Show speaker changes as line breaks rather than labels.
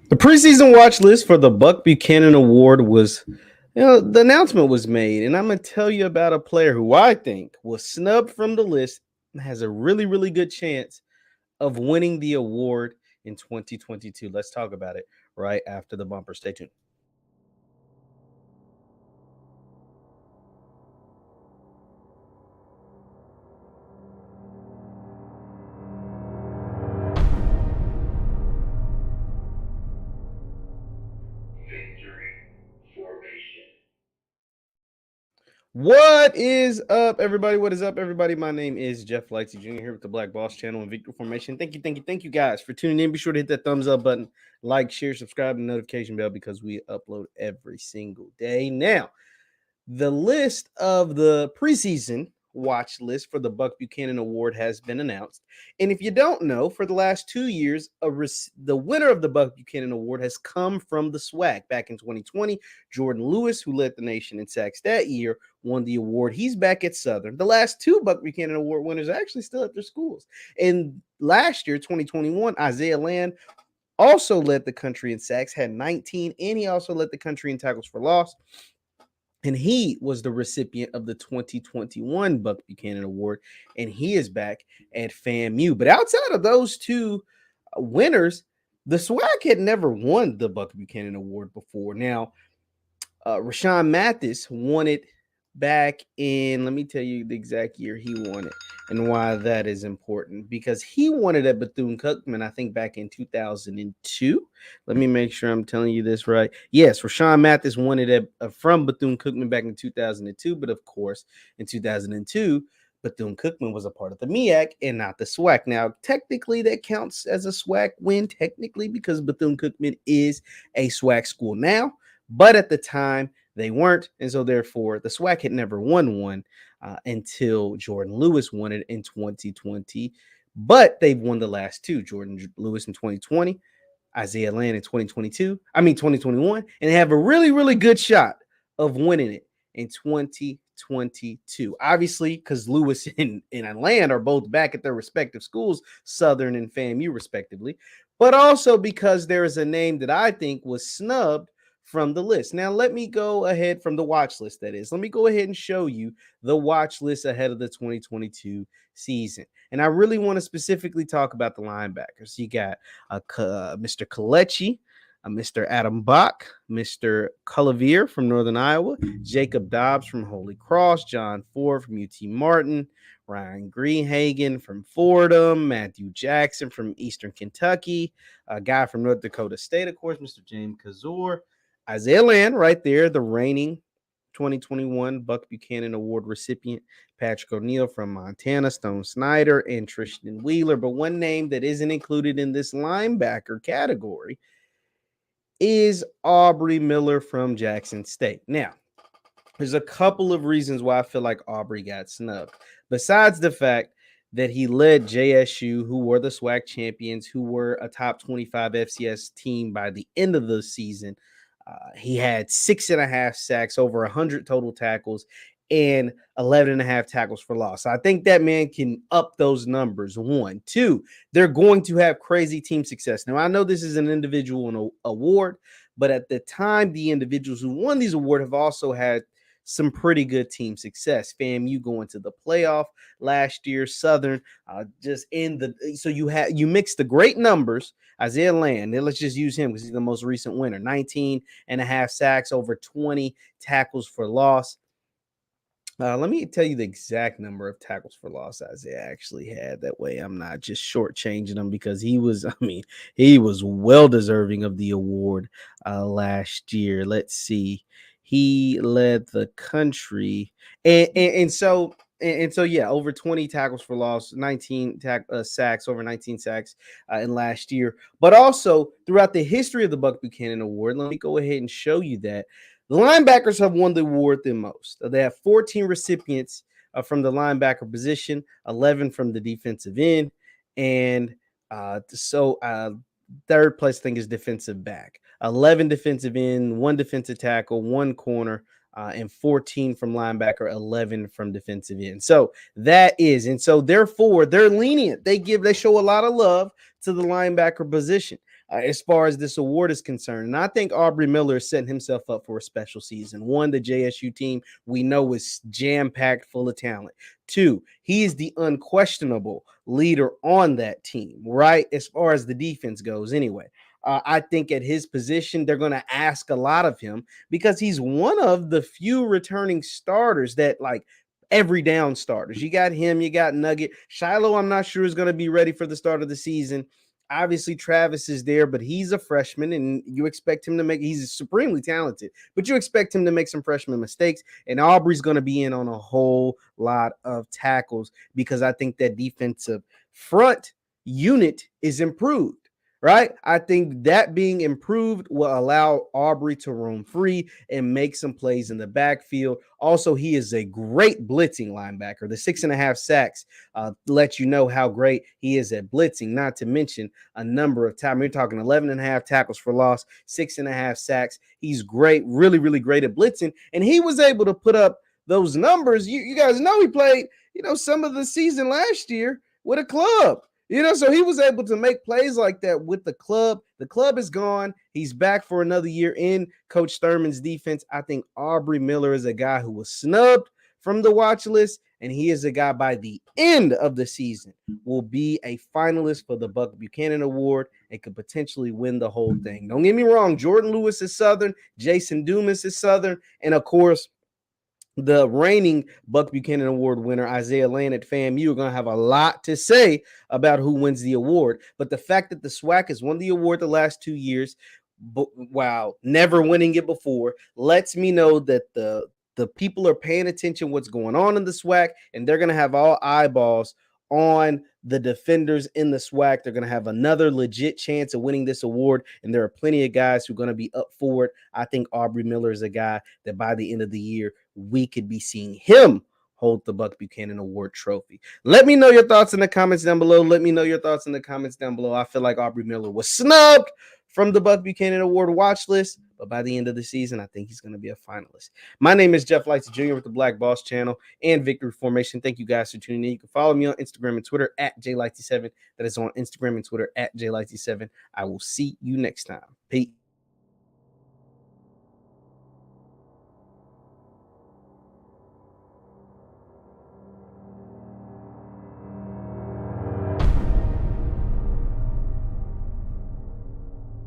The preseason watch list for the Buck Buchanan Award was, the announcement was made, and I'm going to tell you about a player who I think was snubbed from the list and has a really, really good chance of winning the award in 2022. Let's talk about it right after the bumper. Stay tuned. What is up, everybody? What is up, everybody? My name is Jeff Lightsy Jr. here with the Black Boss Channel and Victory Formation. Thank you guys for tuning in. Be sure to hit that thumbs up button, like, share, subscribe, and notification bell because we upload every single day. Now, the list of the preseason watch list for the Buck Buchanan Award has been announced. And if you don't know, for the last 2 years, the winner of the Buck Buchanan Award has come from the SWAC. Back in 2020, Jordan Lewis, who led the nation in sacks that year, won the award. He's back at Southern. The last two Buck Buchanan Award winners are actually still at their schools. And last year, 2021, Isaiah Land also led the country in sacks, had 19, and he also led the country in tackles for loss. And he was the recipient of the 2021 Buck Buchanan Award, and he is back at FAMU. But outside of those two winners, the SWAC had never won the Buck Buchanan Award before. Now, Rashawn Mathis won it back in, let me tell you the exact year he won it and why that is important, because he won it at Bethune-Cookman, I think back in 2002. Let me make sure I'm telling you this right. Yes, Rashawn Mathis won it from Bethune-Cookman back in 2002, but of course, in 2002, Bethune-Cookman was a part of the MEAC and not the SWAC. Now, technically, that counts as a SWAC win, technically, because Bethune-Cookman is a SWAC school now, but at the time, they weren't, and so therefore the SWAC had never won one until Jordan Lewis won it in 2020. But they've won the last two: Jordan Lewis in 2020, Isaiah Land in 2021, and they have a really, really good shot of winning it in 2022. Obviously, because Lewis and Land are both back at their respective schools, Southern and FAMU respectively, but also because there is a name that I think was snubbed from the list. Now, let me go ahead from the watch list, that is. Let me go ahead and show you the watch list ahead of the 2022 season. And I really want to specifically talk about the linebackers. You got Mr. Kalechi, Mr. Adam Bach, Mr. Cullavier from Northern Iowa, Jacob Dobbs from Holy Cross, John Ford from UT Martin, Ryan Greenhagen from Fordham, Matthew Jackson from Eastern Kentucky, a guy from North Dakota State, of course, Mr. James Kazor, Isaiah Land right there, the reigning 2021 Buck Buchanan Award recipient, Patrick O'Neill from Montana, Stone Snyder, and Tristan Wheeler. But one name that isn't included in this linebacker category is Aubrey Miller from Jackson State. Now, there's a couple of reasons why I feel like Aubrey got snubbed. Besides the fact that he led JSU, who were the SWAC champions, who were a top 25 FCS team by the end of the season. He had 6.5 sacks, over 100 total tackles, and 11.5 tackles for loss. So I think that man can up those numbers. 1, 2, they're going to have crazy team success. Now, I know this is an individual award, but at the time, the individuals who won these awards have also had some pretty good team success. FAMU going to the playoff last year, Southern so you mix the great numbers. Isaiah Land, then let's just use him because he's the most recent winner. 19.5 sacks, over 20 tackles for loss. Let me tell you the exact number of tackles for loss Isaiah actually had. That way I'm not just shortchanging him, because he was well deserving of the award last year. Let's see. He led the country. And so yeah, over 20 tackles for loss, 19 sacks, over 19 sacks in last year. But also throughout the history of the Buck Buchanan Award, let me go ahead and show you that the linebackers have won the award the most. They have 14 recipients from the linebacker position, 11 from the defensive end, and third place thing is defensive back. 11 defensive end, 1 defensive tackle, 1 corner, and 14 from linebacker, 11 from defensive end. So therefore they're lenient. They show a lot of love to the linebacker position. as far as this award is concerned. And I think Aubrey Miller is setting himself up for a special season. One, the JSU team we know is jam-packed full of talent. Two, he is the unquestionable leader on that team, right? As far as the defense goes, anyway. I think at his position, they're going to ask a lot of him because he's one of the few returning starters that, like, every down starters. You got him, you got Nugget. Shiloh, I'm not sure is going to be ready for the start of the season. Obviously, Travis is there, but he's a freshman, and you expect him to he's supremely talented, but you expect him to make some freshman mistakes. And Aubrey's going to be in on a whole lot of tackles because I think that defensive front unit is improved. Right? I think that being improved will allow Aubrey to roam free and make some plays in the backfield. Also, he is a great blitzing linebacker. The 6.5 sacks let you know how great he is at blitzing, not to mention a number of times. We're talking 11.5 tackles for loss, 6.5 sacks. He's great, really, really great at blitzing. And he was able to put up those numbers. You guys know he played, some of the season last year with a club. So he was able to make plays like that with the club. The club is gone. He's back for another year in Coach Thurman's defense. I think Aubrey Miller is a guy who was snubbed from the watch list, and he is a guy by the end of the season will be a finalist for the Buck Buchanan Award and could potentially win the whole thing. Don't get me wrong. Jordan Lewis is Southern. Jason Dumas is Southern. And, of course, the reigning Buck Buchanan Award winner, Isaiah Lane at FAMU, are going to have a lot to say about who wins the award. But the fact that the SWAC has won the award the last 2 years, while never winning it before, lets me know that the people are paying attention what's going on in the SWAC, and they're going to have all eyeballs on the defenders in the SWAC. They're going to have another legit chance of winning this award, and there are plenty of guys who are going to be up for it. I think Aubrey Miller is a guy that by the end of the year, we could be seeing him hold the Buck Buchanan Award trophy. Let me know your thoughts in the comments down below. I feel like Aubrey Miller was snubbed from the Buck Buchanan Award watch list, but by the end of the season, I think he's going to be a finalist. My name is JeffLightsYJr with the Black Boss channel and Victory Formation. Thank you guys for tuning in. You can follow me on Instagram and Twitter at JLightsy7. That is on Instagram and Twitter at JLightsy7. I will see you next time. Peace.